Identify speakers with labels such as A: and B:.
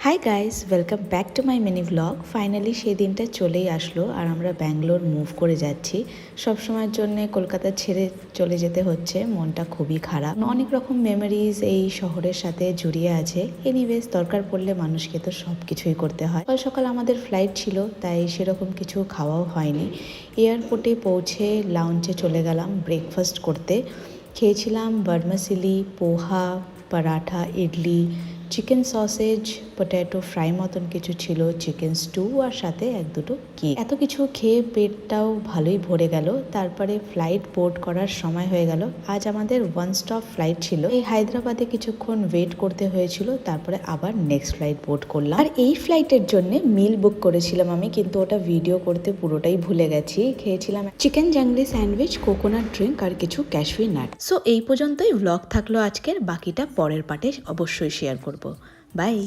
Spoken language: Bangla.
A: Hi guys, welcome back to my mini vlog. Finally সেই দিনটা চলেই আসলো আর আমরা ব্যাঙ্গালোর মুভ করে যাচ্ছি। সবসময়ের জন্য কলকাতা ছেড়ে চলে যেতে হচ্ছে, মনটা খুবই খারাপ। অনেক রকম মেমোরিজ এই শহরের সাথে জড়িয়ে আছে। এনিওয়েজ, দরকার পড়লে মানুষকে তো সব কিছুই করতে হয়। সকাল সকাল আমাদের ফ্লাইট ছিল, তাই সেরকম কিছু খাওয়াও হয়নি। এয়ারপোর্টে পৌঁছে লাউঞ্জে চলে গেলাম ব্রেকফাস্ট করতে। খেয়েছিলাম vermicelli, poha, paratha, idli, chicken sausage, potato fry মতন কিছু ছিল, চিকেন স্টু আর সাথে এক দুটো কেক। এত কিছু খেয়ে পেটটাও ভালোই ভরে গেল। তারপরে ফ্লাইট বোর্ড করার সময় হয়ে গেল। আজ আমাদের ওয়ান স্টপ ফ্লাইট ছিল। এই হায়দ্রাবাদে কিছুক্ষণ ওয়েট করতে হয়েছিল, তারপরে আবার নেক্সট ফ্লাইট বোর্ড করলাম। আর এই ফ্লাইটের জন্য মিল বুক করেছিলাম আমি, কিন্তু ওটা ভিডিও করতে পুরোটাই ভুলে গেছি। খেয়েছিলাম chicken Junglee sandwich, coconut drink আর কিছু ক্যাশু নাট। সো এই পর্যন্তই ভ্লগ থাকলো আজকের, বাকিটা পরের পার্টে অবশ্যই শেয়ার করব। বাই।